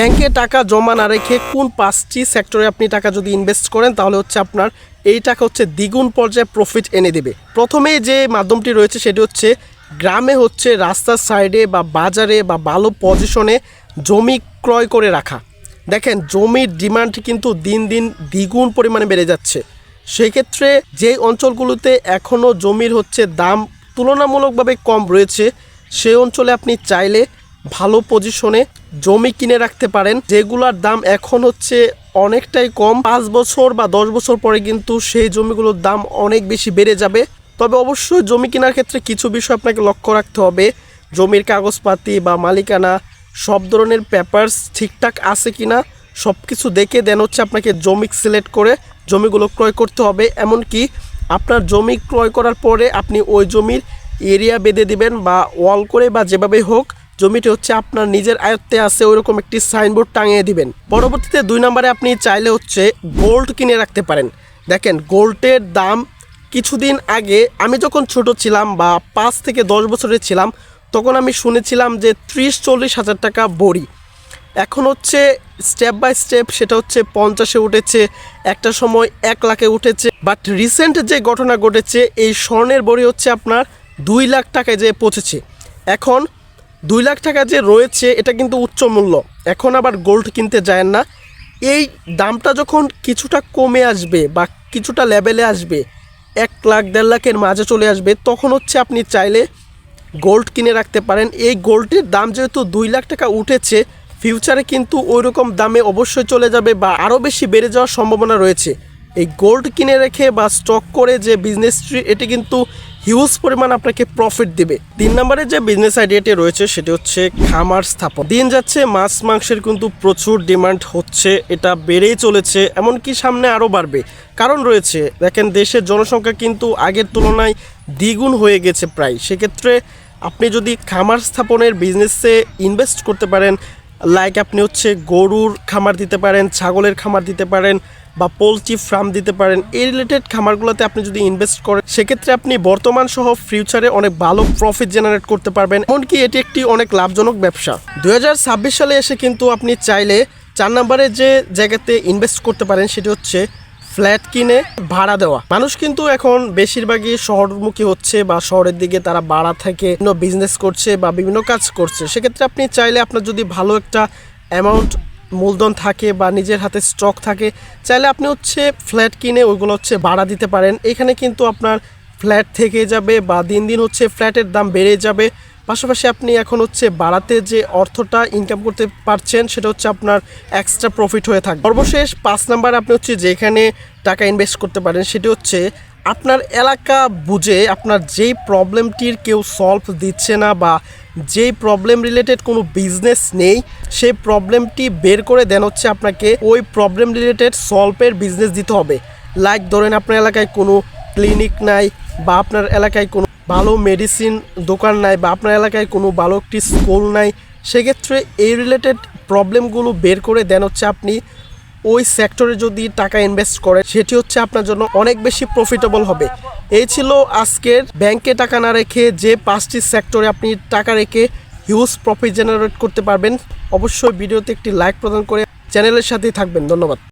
ব্যাংকে টাকা জমা না রেখে কোন 5টি সেক্টরে আপনি টাকা যদি ইনভেস্ট করেন তাহলে হচ্ছে আপনার এই টাকা হচ্ছে দ্বিগুণ পর্যায়ে প্রফিট এনে দেবে। প্রথমে যে মাধ্যমটি রয়েছে সেটি হচ্ছে গ্রামে হচ্ছে রাস্তার সাইডে বা বাজারে বা ভালো পজিশনে জমি ক্রয় করে রাখা। দেখেন জমির ডিমান্ড কিন্তু দিন দিন দ্বিগুণ পরিমাণে বেড়ে যাচ্ছে। সেই ক্ষেত্রে যে অঞ্চলগুলোতে এখনও জমির হচ্ছে দাম তুলনামূলকভাবে কম রয়েছে সেই অঞ্চলে আপনি চাইলে ভালো পজিশনে জমি কিনে রাখতে পারেন, যেগুলোর দাম এখন হচ্ছে অনেকটাই কম। 5 বছর বা 10 বছর পরে কিন্তু সেই জমিগুলোর দাম অনেক বেশি বেড়ে যাবে। তবে অবশ্যই জমি কেনার ক্ষেত্রে কিছু বিষয় আপনাকে লক্ষ্য রাখতে হবে। জমির কাগজপাতি বা মালিকানা সব ধরনের পেপারস ঠিকঠাক আছে কিনা সব কিছু দেখে দেন হচ্ছে আপনাকে জমি সিলেক্ট করে জমিগুলো ক্রয় করতে হবে। এমনকি আপনার জমি ক্রয় করার পরে আপনি ওই জমির এরিয়া বেঁধে দিবেন বা ওয়াল করে বা যেভাবে হোক জমিটি হচ্ছে আপনার নিজের আয়ত্তে আছে ওইরকম একটি সাইনবোর্ড টাঙিয়ে দিবেন। পরবর্তীতে 2 নম্বরে আপনি চাইলে হচ্ছে গোল্ড কিনে রাখতে পারেন। দেখেন গোল্ডের দাম কিছুদিন আগে আমি যখন ছোট ছিলাম বা 5 থেকে 10 বছরের ছিলাম তখন আমি শুনেছিলাম যে 30-40 হাজার টাকা বড়ি। এখন হচ্ছে স্টেপ বাই স্টেপ সেটা হচ্ছে 50-এ উঠেছে, একটা সময় 1 লাখে উঠেছে। বাট রিসেন্ট যে ঘটনা ঘটেছে এই স্বর্ণের বড়ি হচ্ছে আপনার 2 লাখ টাকায় যে পৌঁছেছে। এখন 2 লাখ টাকা যে রয়েছে এটা কিন্তু উচ্চ মূল্য। এখন আবার গোল্ড কিনতে যায় না, এই দামটা যখন কিছুটা কমে আসবে বা কিছুটা লেভেলে আসবে 1 লাখ 1.5 লাখের মাঝে চলে আসবে তখন হচ্ছে আপনি চাইলে গোল্ড কিনে রাখতে পারেন। এই গোল্ডের দাম যেহেতু 2 লাখ টাকা উঠেছে ফিউচারে কিন্তু ওই রকম দামে অবশ্যই চলে যাবে বা আরও বেশি বেড়ে যাওয়ার সম্ভাবনা রয়েছে। এই গোল্ড কিনে রেখে বা স্টক করে যে বিজনেসটি এটি কিন্তু হিউজ পরিমাণ আপনাকে প্রফিট দেবে। 3 নম্বরে যে বিজনেস আইডিয়াটি রয়েছে সেটি হচ্ছে খামার স্থাপন। দিন যাচ্ছে মাছ মাংসের কিন্তু প্রচুর ডিমান্ড হচ্ছে, এটা বেড়েই চলেছে, এমনকি সামনে আরও বাড়বে। কারণ রয়েছে দেখেন দেশের জনসংখ্যা কিন্তু আগের তুলনায় দ্বিগুণ হয়ে গেছে প্রায়। সেক্ষেত্রে আপনি যদি খামার স্থাপনের বিজনেসে ইনভেস্ট করতে পারেন, লাইক আপনি হচ্ছে গরুর খামার দিতে পারেন, ছাগলের খামার দিতে পারেন বা পোলট্রি ফার্ম দিতে পারেন, এই রিলেটেড খামারগুলোতে আপনি যদি ইনভেস্ট করেন সেক্ষেত্রে আপনি বর্তমান সহ ফিউচারে অনেক ভালো প্রফিট জেনারেট করতে পারবেন। এমনকি এটি একটি অনেক লাভজনক ব্যবসা। 2026 সালে এসে কিন্তু আপনি চাইলে 4 নম্বরে যে জায়গাতে ইনভেস্ট করতে পারেন সেটি হচ্ছে ফ্ল্যাট কিনে ভাড়া দেওয়া। মানুষ কিন্তু এখন বেশিরভাগই শহরমুখী হচ্ছে বা শহরের দিকে তারা ভাড়া থেকে বিভিন্ন বিজনেস করছে বা বিভিন্ন কাজ করছে। সেক্ষেত্রে আপনি চাইলে আপনার যদি ভালো একটা অ্যামাউন্ট মূলধন থাকে বা নিজের হাতে স্টক থাকে চাইলে আপনি হচ্ছে ফ্ল্যাট কিনে ওইগুলো হচ্ছে ভাড়া দিতে পারেন। এখানে কিন্তু আপনার ফ্ল্যাট থেকে যাবে বা দিন দিন হচ্ছে ফ্ল্যাটের দাম বেড়ে যাবে। পাশাপাশি আপনি এখন হচ্ছে বাড়াতে যে অর্থটা ইনকাম করতে পারছেন সেটা হচ্ছে আপনার এক্সট্রা প্রফিট হয়ে থাকবে। সর্বশেষ 5 নাম্বার আপনি হচ্ছে যেখানে টাকা ইনভেস্ট করতে পারেন সেটি হচ্ছে আপনার এলাকা বুঝে আপনার যেই প্রবলেমটির কেউ সলভ দিচ্ছে না বা যেই প্রবলেম রিলেটেড কোনো বিজনেস নেই সেই প্রবলেমটি বের করে দেন হচ্ছে আপনাকে ওই প্রবলেম রিলেটেড সলভের বিজনেস দিতে হবে। লাইক ধরেন আপনার এলাকায় কোনো ক্লিনিক নাই বা আপনার এলাকায় কোনো ভালো মেডিসিন দোকান নাই বা আপনার এলাকায় কোনো ভালো একটি স্কুল নাই, সেক্ষেত্রে এই রিলেটেড প্রবলেমগুলো বের করে দেন হচ্ছে আপনি ওই সেক্টরে যদি টাকা ইনভেস্ট করেন সেটি হচ্ছে আপনার জন্য অনেক বেশি প্রফিটেবল হবে। এই ছিল আজকের ব্যাংকে টাকা না রেখে যে 5টি সেক্টরে আপনি টাকা রেখে হিউজ প্রফিট জেনারেট করতে পারবেন। অবশ্যই ভিডিওতে একটি লাইক প্রদান করে চ্যানেলের সাথেই থাকবেন। ধন্যবাদ।